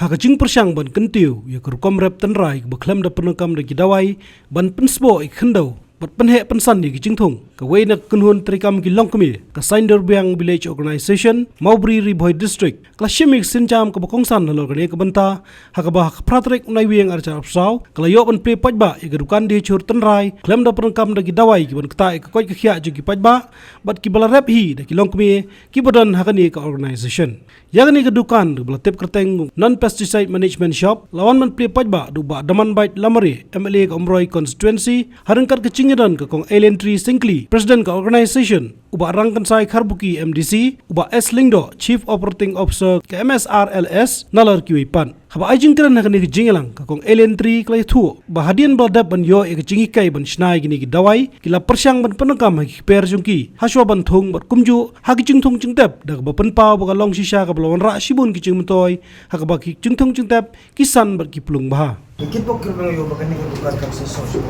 Hakajing persyang ban Kyntiew ya kerukom rep tenrai ke Khlem da penekam da Dawai ban pensbo ik khendau bat penhe pensan di Kyntiew ka wei nak kunhun trikam ki longkmi ka Saiñdur Biang village organization Maubri Riboy district klashimik sinjam ka bakongsan halor ka ka banta hakaba pratrek unai wieng archa apsau kala yo ban pe pajba ya kerukan di chur tenrai Khlem da penekam da Dawai ki ban kta ka koi ka khia ju ki pajba bat ki bala rep hi da ki longkmi ki bodan hakani ka organization yang ni kedukan du belatip kerteng non pesticide management shop lawan man pli pajba du ba daman bait lamari MLA ka Umroi constituency harangkat kecingdan ka kong alien tree singli president ka organization uba rangkan sai Kharbuki MDC uba Saiñdur chief operating officer ka MSRLS nalar kiwipan haba ajing kran na kani jingelang ka kong alien tree klai thu ba hadian badap ban yo e jingi kai ban snai gini ki Dawai kila persyang ban penekam ki per jungki haswa ban thung bat kumju hagi jingthung jingtep dag ba penpau ba long shisha ka lawan ra sibun ki jingmtoy hakaba ki jingthung jingtep kisan bat ki plung bah Dikit po kilo yo bakani ko bukan kam sa sosyo.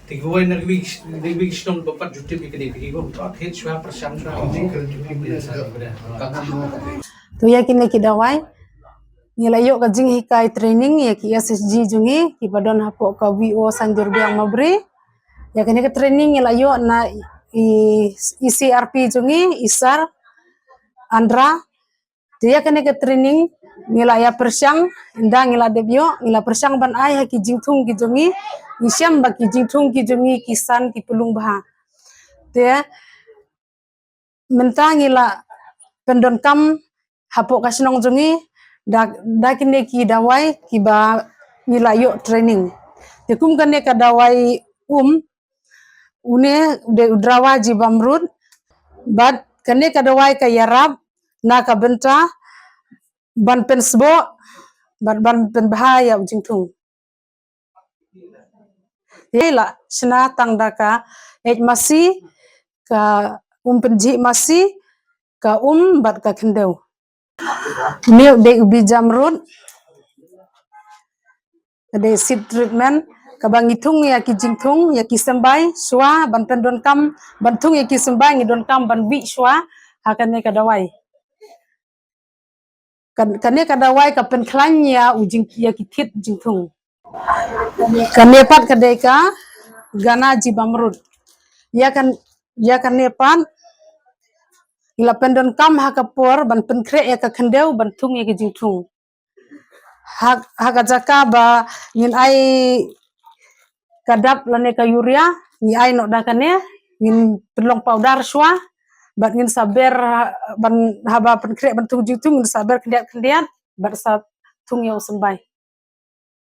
Tigawai na ribig sinong bapat juti mi kini tigo tak hit swa persyang swa ini tu yakin ki Dawai nilayo ka jing hikai training ya ki SSG jungi ki badon hapo ka VO Saiñdur Biang Maubri ya kini ka training nilayo na ICRP jungi isar andra dia kini ka training nilaya persyang indang nila debyo nila persyang ban ai ha ki jingthung ki jungi isyam ba ki jingthung ki jungi kisan ki pulung bah dia mentang nila pendon kam hapo kasinong jungi da kini ki Dawai ki ba nila yo training tekum kane ka Dawai une de udrawa ji bamrud bad kane ka Dawai ka yarab na ka benta ban pensbo ban pen bahaya jingthung yela sna tangda ka masih ka penji masih ka bat ka kendeu ni de ubi jamrud de seed treatment ka bangitung ya ki jingthung ya ki sembai swa ban pendon kam bantung ya ki sembai ngidon kam ban bi swa hakane ka Dawai kane ka Dawai ka pen klanya ujing ya ki thit jingthung kane pat kadeka gana ji bamrud ya kan nepan ila pendon kam hakapor ban penkre ya ka kendeu ban tung ya ki jingthung hak jaka ba ngin ai kadap lane ka urea ni ai no dakane ngin pelong powder swa bat ngin saber ban haba penkre ban tung jingthung ngin saber kendiat bat sa tung ya sembai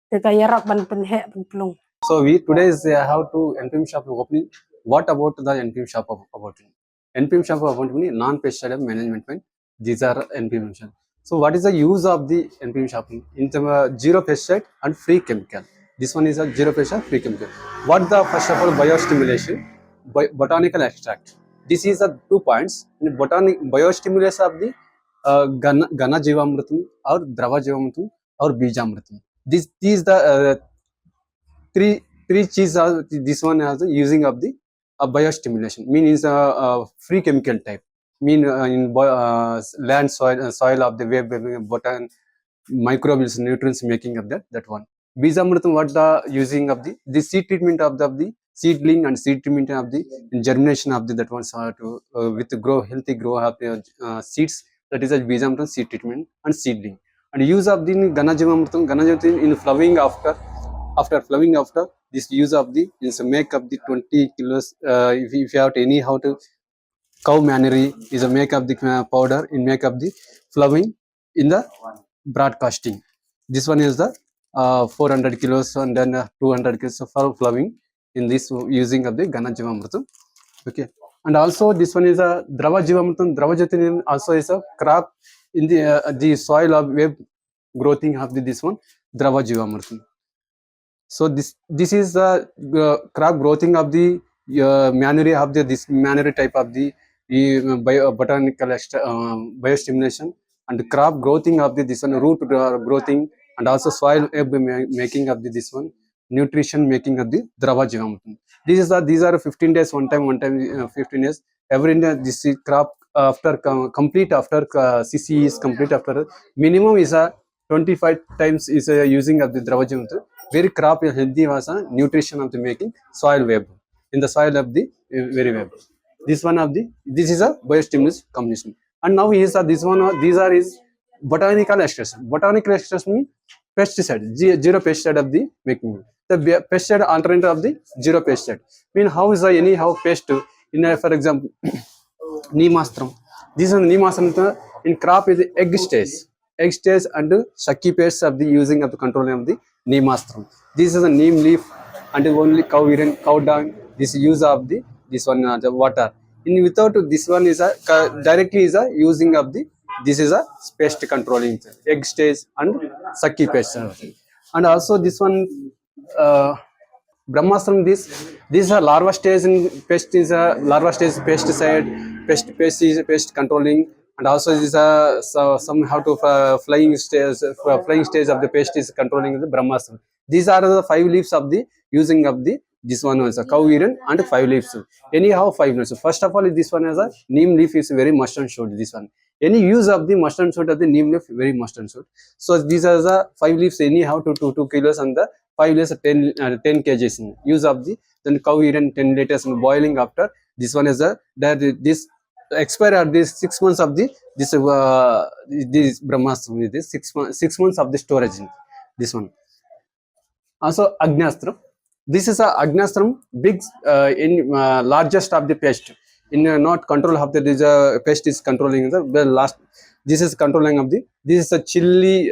teka yarap ban penhe pelong. So we today is how to NPM shop opening. What about the NPM shop opening? NPM shop opening non-pesticide management. These are NPM shop. So what is the use of the NPM shop? In the zero pesticide and free chemical. This one is a zero pesticide free chemical. What the first of all biostimulation, botanical extract. This is the 2 points. In biostimulation of the Gana Jivamritum or Drava Jivamritum or Bijamritum. These the three cheese are this one has the using of the biostimulation means free chemical type in land soil of the web botan microbials nutrients making of that one. Bijamritam what the using of the seed treatment of the seedling and seed treatment of the germination of that one to with healthy grow of the seeds, that is a Bijamritam seed treatment and seedling. And use of the Ganajamritam in flowering after flowering after this use of the is make up the 20 kilos if you have to anyhow to cow manure is a make up the powder in make up the flowering in the broadcasting. This one is the 400 kilos and then 200 kilos for flowering in this using of the Ganajamritam. Okay, and also this one is a Drava Jivamritam. Drava Jivamritam also is a crop in the soil of web growing of this one Drava Jivamritam. So this is the crop growing of the manure of this manure type of the botanical biostimulation and crop growing of this one root growing and also soil making of this one nutrition making of the Drava Jivam. These are 15 days one time 15 days. Every day this crop after complete after CC is complete after minimum is a 25 times is using of the Drava Jivam. Very crop is healthy was a nutrition of the making soil web in the soil of the very web. This is a biostimulus combination. And now is this one these are is botanical extraction. Botanical extraction means pesticide, zero pesticide of the making. The pesticide alternative of the zero pesticide. Mean how is the anyhow pest in for example neemastram. This is neemastram in crop is egg stage and sucky pest of the using of the controlling of the neemastram. This is a neem leaf and only cow urine, cow dung. This use of the this one the water. In without this one is a directly is a using of the this is a pest controlling egg stage and sucky pest. And also this one Brahmasram this are larva stage in pest is a larva stage pesticide, pest is pest controlling, and also this somehow to flying stage of the pest is controlling the Brahmasram. These are the 5 leaves of the using of the this one was a cow urine and 5 leaves. Anyhow 5 leaves. First of all, this one as a neem leaf is very must and should. This one. Any use of the must and should of the neem leaf very must and should. So these are the 5 leaves anyhow to 2 kilos and the 5 leaves 10 kgs. Use of the then cow urine 10 liters and boiling after. This one is a that this expire at this 6 months of the this Brahmastra this 6 months of the storage. This one. Also Agnastram. This is a Agnastram big in largest of the pest. In not control of the this, pest is controlling the last. This is controlling of the. This is a chili.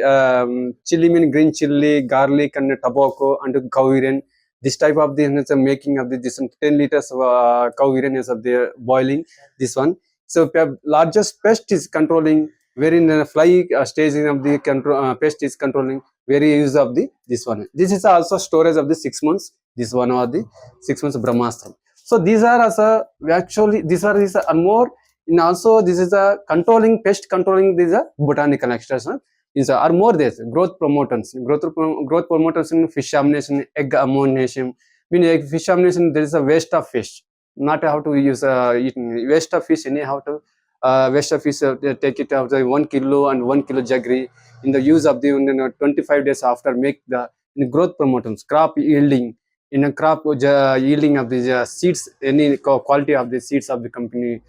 Chili mean green chili, garlic and tobacco and cow urine. This type of the making of the this 10 liters cow urine is of the boiling. This one. So largest pest is controlling. Wherein the fly staging of the control pest is controlling. Very use of the this one. This is also storage of the 6 months. This one or the 6 months Brahmastra. So these are as a actually these are is a more in also this is a controlling pest controlling these are botanical extraction is are more this growth promoters in fish amination egg ammonation meaning fish amination there is a waste of fish not how to use waste of fish anyhow to waste of fish take it out 1 kilo and 1 kilo jaggery in the use of the 25 days after make the growth promoters crop yielding in a crop yielding of the seeds any quality of the seeds of the company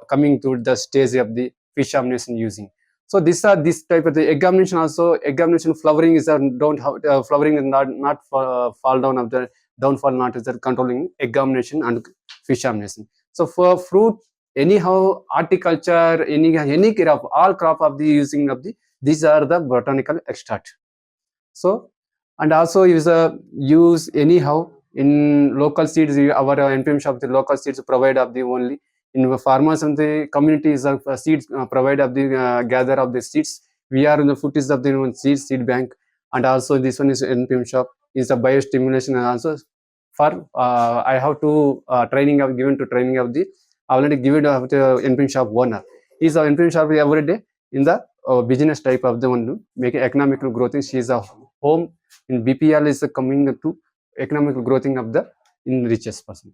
coming to the stage of the fish amination using. So these are this type of the examination also examination flowering is don't have flowering is not fall down of the downfall not is controlling examination and fish amination. So for fruit anyhow horticulture any crop all crop of the using of the these are the botanical extract. So and also is use anyhow in local seeds our NPM shop the local seeds provide of the only in the farmers and the communities of seeds provide of the gather of the seeds. We are in the footage of the seed bank and also this one is NPM shop is a biostimulation and also for I have to training of given to training of the already given of the NPM shop owner. Is a NPM shop every day in the business type of the one make economical growth. She is a home in BPL is coming to economical growth of the in richest person.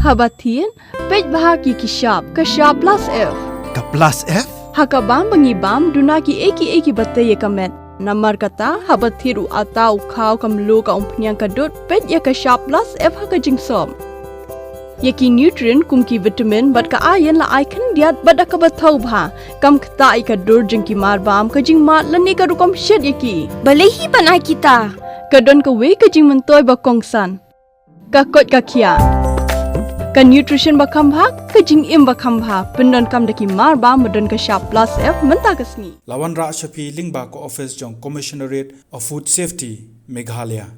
Habatin, pej bahagi kishap, kashap plus F. Ka plus F? Hakabam bangibam dunaki eki batte ye kamet. Namar kata habathiru atau kau kamlu ka umpnyang kadut pej ya kashap plus F haka jingsom. Yaki nutrient kumki vitamin bat ka ayan la icon diat bat ka bathau bha kam kta ai ka dur jingki mar bam ka jing mat lani ka rukom shed yaki balehi banai kita kadon ka we ka jing mentoy ba kongsan ka kot ka kia ka nutrition ba kham bha ka jing im ba kham bha pendon kam daki mar bam madon ka sharp plus F menta kasni Lawan Ra Shafi Lingba ko office jong Commissionerate of Food Safety Meghalaya